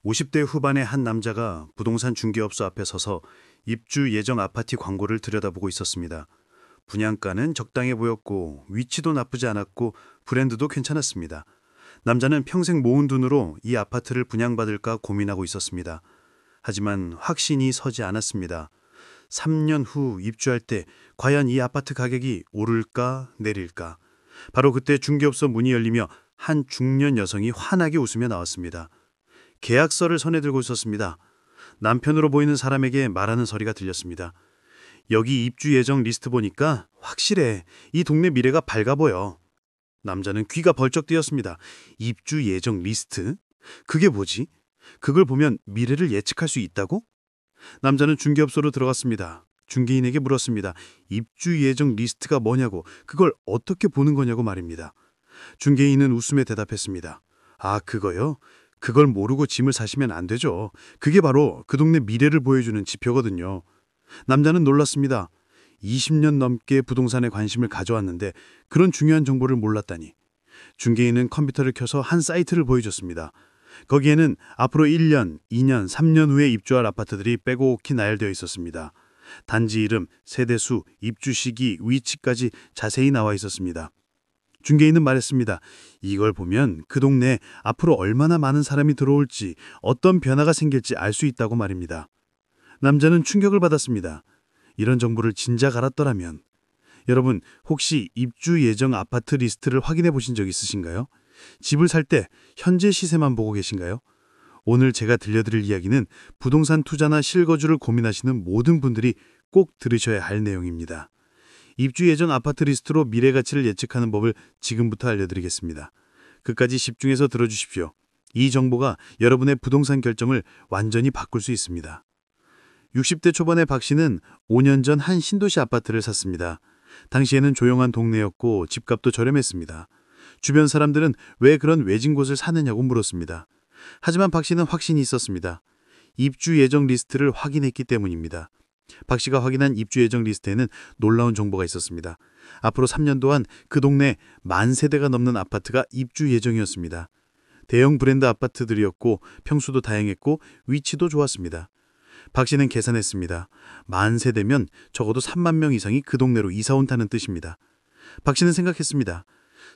50대 후반의 한 남자가 부동산 중개업소 앞에 서서 입주 예정 아파트 광고를 들여다보고 있었습니다. 분양가는 적당해 보였고 위치도 나쁘지 않았고 브랜드도 괜찮았습니다. 남자는 평생 모은 돈으로 이 아파트를 분양받을까 고민하고 있었습니다. 하지만 확신이 서지 않았습니다. 3년 후 입주할 때 과연 이 아파트 가격이 오를까 내릴까? 바로 그때 중개업소 문이 열리며 한 중년 여성이 환하게 웃으며 나왔습니다. 계약서를 손에 들고 있었습니다. 남편으로 보이는 사람에게 말하는 소리가 들렸습니다. 여기 입주 예정 리스트 보니까 확실해. 이 동네 미래가 밝아 보여. 남자는 귀가 벌쩍 뜨였습니다. 입주 예정 리스트? 그게 뭐지? 그걸 보면 미래를 예측할 수 있다고? 남자는 중개업소로 들어갔습니다. 중개인에게 물었습니다. 입주 예정 리스트가 뭐냐고, 그걸 어떻게 보는 거냐고 말입니다. 중개인은 웃으며 대답했습니다. 아, 그거요? 그걸 모르고 짐을 사시면 안 되죠. 그게 바로 그 동네 미래를 보여주는 지표거든요. 남자는 놀랐습니다. 20년 넘게 부동산에 관심을 가져왔는데 그런 중요한 정보를 몰랐다니. 중개인은 컴퓨터를 켜서 한 사이트를 보여줬습니다. 거기에는 앞으로 1년, 2년, 3년 후에 입주할 아파트들이 빼곡히 나열되어 있었습니다. 단지 이름, 세대수, 입주 시기, 위치까지 자세히 나와 있었습니다. 중개인은 말했습니다. 이걸 보면 그 동네에 앞으로 얼마나 많은 사람이 들어올지, 어떤 변화가 생길지 알 수 있다고 말입니다. 남자는 충격을 받았습니다. 이런 정보를 진작 알았더라면. 여러분, 혹시 입주 예정 아파트 리스트를 확인해 보신 적 있으신가요? 집을 살 때 현재 시세만 보고 계신가요? 오늘 제가 들려드릴 이야기는 부동산 투자나 실거주를 고민하시는 모든 분들이 꼭 들으셔야 할 내용입니다. 입주 예정 아파트 리스트로 미래 가치를 예측하는 법을 지금부터 알려드리겠습니다. 끝까지 집중해서 들어주십시오. 이 정보가 여러분의 부동산 결정을 완전히 바꿀 수 있습니다. 60대 초반의 박 씨는 5년 전 한 신도시 아파트를 샀습니다. 당시에는 조용한 동네였고 집값도 저렴했습니다. 주변 사람들은 왜 그런 외진 곳을 사느냐고 물었습니다. 하지만 박 씨는 확신이 있었습니다. 입주 예정 리스트를 확인했기 때문입니다. 박 씨가 확인한 입주 예정 리스트에는 놀라운 정보가 있었습니다. 앞으로 3년 동안 그 동네 10,000세대가 넘는 아파트가 입주 예정이었습니다. 대형 브랜드 아파트들이었고 평수도 다양했고 위치도 좋았습니다. 박 씨는 계산했습니다. 10,000세대면 적어도 3만 명 이상이 그 동네로 이사 온다는 뜻입니다. 박 씨는 생각했습니다.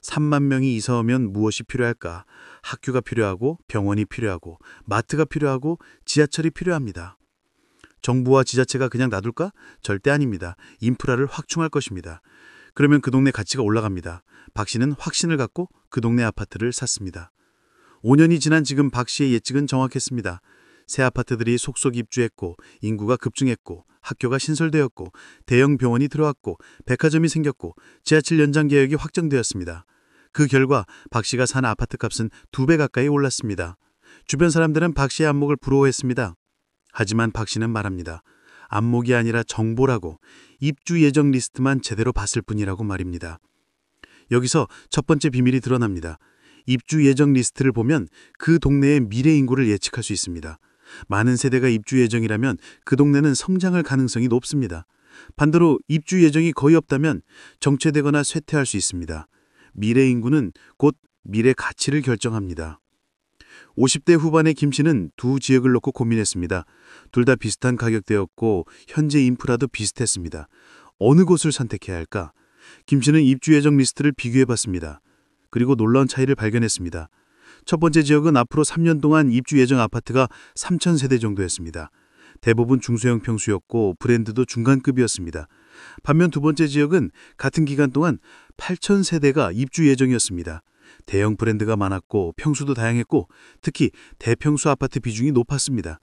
3만 명이 이사 오면 무엇이 필요할까? 학교가 필요하고 병원이 필요하고 마트가 필요하고 지하철이 필요합니다. 정부와 지자체가 그냥 놔둘까? 절대 아닙니다. 인프라를 확충할 것입니다. 그러면 그 동네 가치가 올라갑니다. 박 씨는 확신을 갖고 그 동네 아파트를 샀습니다. 5년이 지난 지금 박 씨의 예측은 정확했습니다. 새 아파트들이 속속 입주했고 인구가 급증했고 학교가 신설되었고 대형 병원이 들어왔고 백화점이 생겼고 지하철 연장 계획이 확정되었습니다. 그 결과 박 씨가 산 아파트 값은 2배 가까이 올랐습니다. 주변 사람들은 박 씨의 안목을 부러워했습니다. 하지만 박 씨는 말합니다. 안목이 아니라 정보라고, 입주 예정 리스트만 제대로 봤을 뿐이라고 말입니다. 여기서 첫 번째 비밀이 드러납니다. 입주 예정 리스트를 보면 그 동네의 미래 인구를 예측할 수 있습니다. 많은 세대가 입주 예정이라면 그 동네는 성장할 가능성이 높습니다. 반대로 입주 예정이 거의 없다면 정체되거나 쇠퇴할 수 있습니다. 미래 인구는 곧 미래 가치를 결정합니다. 50대 후반의 김 씨는 두 지역을 놓고 고민했습니다. 둘 다 비슷한 가격대였고 현재 인프라도 비슷했습니다. 어느 곳을 선택해야 할까? 김 씨는 입주 예정 리스트를 비교해봤습니다. 그리고 놀라운 차이를 발견했습니다. 첫 번째 지역은 앞으로 3년 동안 입주 예정 아파트가 3,000세대 정도였습니다. 대부분 중소형 평수였고 브랜드도 중간급이었습니다. 반면 두 번째 지역은 같은 기간 동안 8,000세대가 입주 예정이었습니다. 대형 브랜드가 많았고 평수도 다양했고 특히 대평수 아파트 비중이 높았습니다.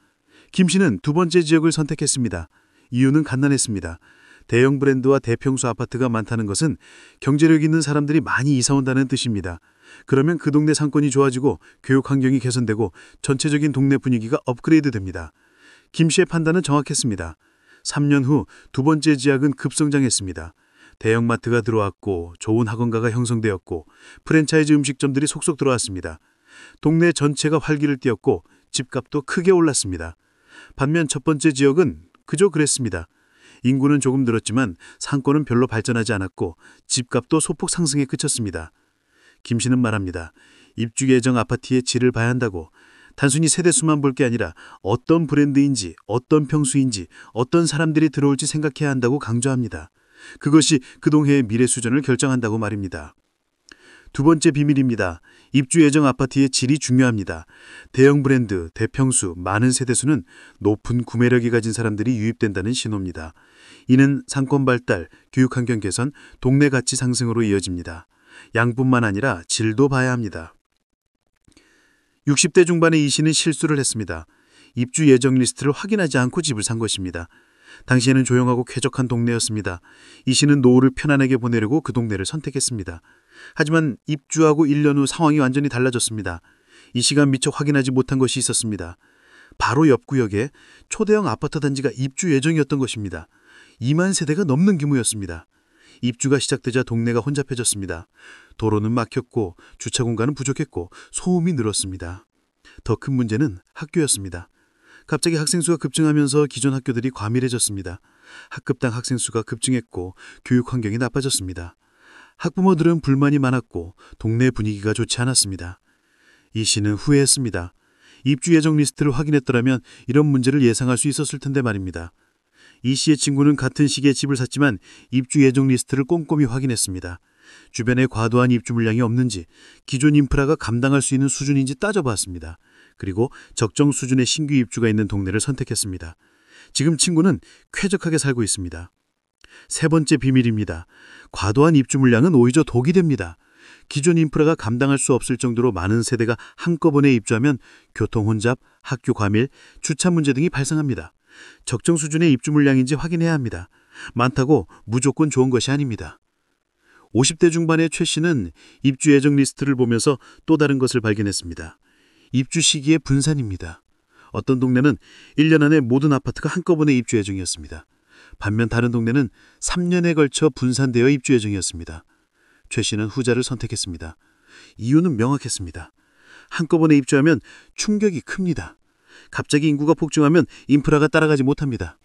김 씨는 두 번째 지역을 선택했습니다. 이유는 간단했습니다. 대형 브랜드와 대평수 아파트가 많다는 것은 경제력 있는 사람들이 많이 이사 온다는 뜻입니다. 그러면 그 동네 상권이 좋아지고 교육 환경이 개선되고 전체적인 동네 분위기가 업그레이드 됩니다. 김 씨의 판단은 정확했습니다. 3년 후 두 번째 지역은 급성장했습니다. 대형마트가 들어왔고 좋은 학원가가 형성되었고 프랜차이즈 음식점들이 속속 들어왔습니다. 동네 전체가 활기를 띠었고 집값도 크게 올랐습니다. 반면 첫 번째 지역은 그저 그랬습니다. 인구는 조금 늘었지만 상권은 별로 발전하지 않았고 집값도 소폭 상승에 그쳤습니다. 김 씨는 말합니다. 입주 예정 아파트의 질을 봐야 한다고. 단순히 세대수만 볼 게 아니라 어떤 브랜드인지, 어떤 평수인지, 어떤 사람들이 들어올지 생각해야 한다고 강조합니다. 그것이 그 동네의 미래 수준을 결정한다고 말입니다. 두 번째 비밀입니다. 입주 예정 아파트의 질이 중요합니다. 대형 브랜드, 대평수, 많은 세대수는 높은 구매력이 가진 사람들이 유입된다는 신호입니다. 이는 상권 발달, 교육 환경 개선, 동네 가치 상승으로 이어집니다. 양뿐만 아니라 질도 봐야 합니다. 60대 중반의 이 씨는 실수를 했습니다. 입주 예정 리스트를 확인하지 않고 집을 산 것입니다. 당시에는 조용하고 쾌적한 동네였습니다. 이 씨는 노후를 편안하게 보내려고 그 동네를 선택했습니다. 하지만 입주하고 1년 후 상황이 완전히 달라졌습니다. 이 씨가 미처 확인하지 못한 것이 있었습니다. 바로 옆 구역에 초대형 아파트 단지가 입주 예정이었던 것입니다. 2만 세대가 넘는 규모였습니다. 입주가 시작되자 동네가 혼잡해졌습니다. 도로는 막혔고 주차 공간은 부족했고 소음이 늘었습니다. 더 큰 문제는 학교였습니다. 갑자기 학생 수가 급증하면서 기존 학교들이 과밀해졌습니다. 학급당 학생 수가 급증했고 교육 환경이 나빠졌습니다. 학부모들은 불만이 많았고 동네 분위기가 좋지 않았습니다. 이 씨는 후회했습니다. 입주 예정 리스트를 확인했더라면 이런 문제를 예상할 수 있었을 텐데 말입니다. 이 씨의 친구는 같은 시기에 집을 샀지만 입주 예정 리스트를 꼼꼼히 확인했습니다. 주변에 과도한 입주 물량이 없는지, 기존 인프라가 감당할 수 있는 수준인지 따져봤습니다. 그리고 적정 수준의 신규 입주가 있는 동네를 선택했습니다. 지금 친구는 쾌적하게 살고 있습니다. 세 번째 비밀입니다. 과도한 입주 물량은 오히려 독이 됩니다. 기존 인프라가 감당할 수 없을 정도로 많은 세대가 한꺼번에 입주하면 교통 혼잡, 학교 과밀, 주차 문제 등이 발생합니다. 적정 수준의 입주 물량인지 확인해야 합니다. 많다고 무조건 좋은 것이 아닙니다. 50대 중반의 최 씨는 입주 예정 리스트를 보면서 또 다른 것을 발견했습니다. 입주 시기의 분산입니다. 어떤 동네는 1년 안에 모든 아파트가 한꺼번에 입주 예정이었습니다. 반면 다른 동네는 3년에 걸쳐 분산되어 입주 예정이었습니다. 최 씨는 후자를 선택했습니다. 이유는 명확했습니다. 한꺼번에 입주하면 충격이 큽니다. 갑자기 인구가 폭증하면 인프라가 따라가지 못합니다.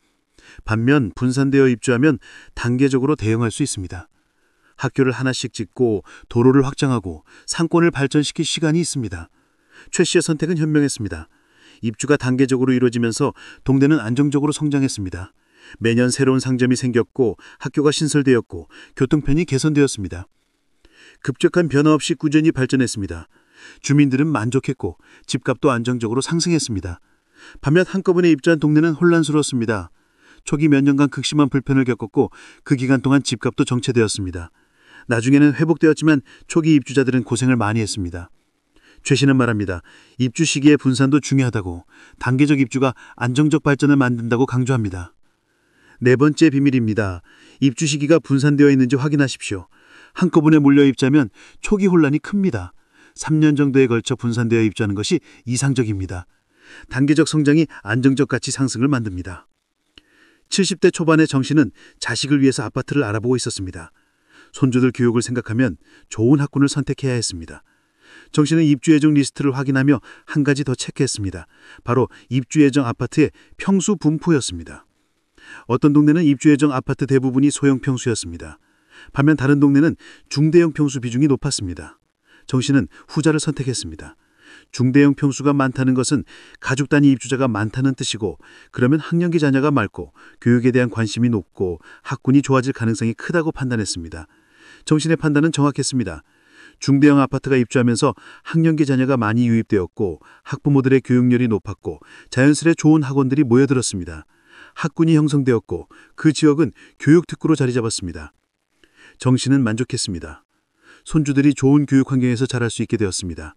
반면 분산되어 입주하면 단계적으로 대응할 수 있습니다. 학교를 하나씩 짓고 도로를 확장하고 상권을 발전시킬 시간이 있습니다. 최 씨의 선택은 현명했습니다. 입주가 단계적으로 이루어지면서 동네는 안정적으로 성장했습니다. 매년 새로운 상점이 생겼고 학교가 신설되었고 교통편이 개선되었습니다. 급격한 변화 없이 꾸준히 발전했습니다. 주민들은 만족했고 집값도 안정적으로 상승했습니다. 반면 한꺼번에 입주한 동네는 혼란스러웠습니다. 초기 몇 년간 극심한 불편을 겪었고 그 기간 동안 집값도 정체되었습니다. 나중에는 회복되었지만 초기 입주자들은 고생을 많이 했습니다. 최 씨는 말합니다. 입주 시기의 분산도 중요하다고, 단계적 입주가 안정적 발전을 만든다고 강조합니다. 네 번째 비밀입니다. 입주 시기가 분산되어 있는지 확인하십시오. 한꺼번에 몰려 입주하면 초기 혼란이 큽니다. 3년 정도에 걸쳐 분산되어 입주하는 것이 이상적입니다. 단계적 성장이 안정적 가치 상승을 만듭니다. 70대 초반의 정 씨는 자식을 위해서 아파트를 알아보고 있었습니다. 손주들 교육을 생각하면 좋은 학군을 선택해야 했습니다. 정 씨는 입주 예정 리스트를 확인하며 한 가지 더 체크했습니다. 바로 입주 예정 아파트의 평수 분포였습니다. 어떤 동네는 입주 예정 아파트 대부분이 소형 평수였습니다. 반면 다른 동네는 중대형 평수 비중이 높았습니다. 정 씨는 후자를 선택했습니다. 중대형 평수가 많다는 것은 가족 단위 입주자가 많다는 뜻이고, 그러면 학령기 자녀가 많고 교육에 대한 관심이 높고 학군이 좋아질 가능성이 크다고 판단했습니다. 정신의 판단은 정확했습니다. 중대형 아파트가 입주하면서 학령기 자녀가 많이 유입되었고 학부모들의 교육열이 높았고 자연스레 좋은 학원들이 모여들었습니다. 학군이 형성되었고 그 지역은 교육특구로 자리 잡았습니다. 정 씨는 만족했습니다. 손주들이 좋은 교육 환경에서 자랄 수 있게 되었습니다.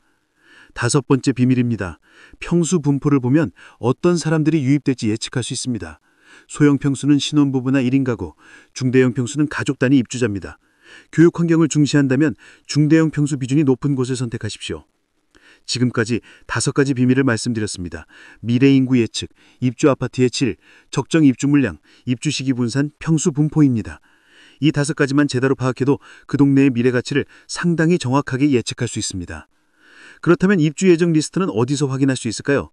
다섯 번째 비밀입니다. 평수 분포를 보면 어떤 사람들이 유입될지 예측할 수 있습니다. 소형 평수는 신혼부부나 1인 가구, 중대형 평수는 가족 단위 입주자입니다. 교육 환경을 중시한다면 중대형 평수 비중이 높은 곳을 선택하십시오. 지금까지 5가지 비밀을 말씀드렸습니다. 미래 인구 예측, 입주 아파트의 질, 적정 입주 물량, 입주 시기 분산, 평수 분포입니다. 이 5가지만 제대로 파악해도 그 동네의 미래 가치를 상당히 정확하게 예측할 수 있습니다. 그렇다면 입주 예정 리스트는 어디서 확인할 수 있을까요?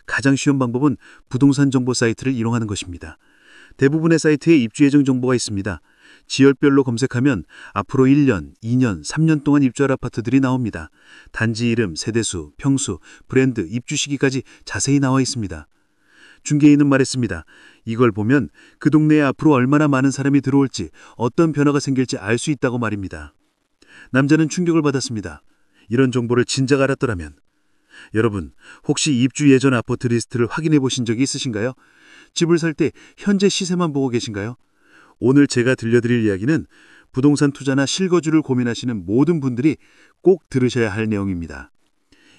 가장 쉬운 방법은 부동산 정보 사이트를 이용하는 것입니다. 대부분의 사이트에 입주 예정 정보가 있습니다. 지역별로 검색하면 앞으로 1년, 2년, 3년 동안 입주할 아파트들이 나옵니다. 단지 이름, 세대수, 평수, 브랜드, 입주 시기까지 자세히 나와 있습니다. 중개인은 말했습니다. 이걸 보면 그 동네에 앞으로 얼마나 많은 사람이 들어올지, 어떤 변화가 생길지 알 수 있다고 말입니다. 남자는 충격을 받았습니다. 이런 정보를 진작 알았더라면. 여러분, 혹시 입주 예전 아파트 리스트를 확인해 보신 적이 있으신가요? 집을 살 때 현재 시세만 보고 계신가요? 오늘 제가 들려드릴 이야기는 부동산 투자나 실거주를 고민하시는 모든 분들이 꼭 들으셔야 할 내용입니다.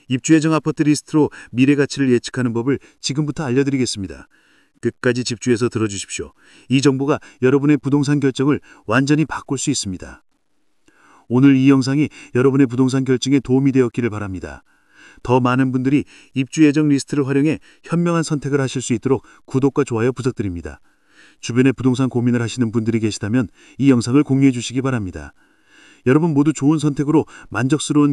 입주 예정 아파트 리스트로 미래 가치를 예측하는 법을 지금부터 알려드리겠습니다. 끝까지 집중해서 들어주십시오. 이 정보가 여러분의 부동산 결정을 완전히 바꿀 수 있습니다. 오늘 이 영상이 여러분의 부동산 결정에 도움이 되었기를 바랍니다. 더 많은 분들이 입주 예정 리스트를 활용해 현명한 선택을 하실 수 있도록 구독과 좋아요 부탁드립니다. 주변에 부동산 고민을 하시는 분들이 계시다면 이 영상을 공유해 주시기 바랍니다. 여러분 모두 좋은 선택으로 만족스러운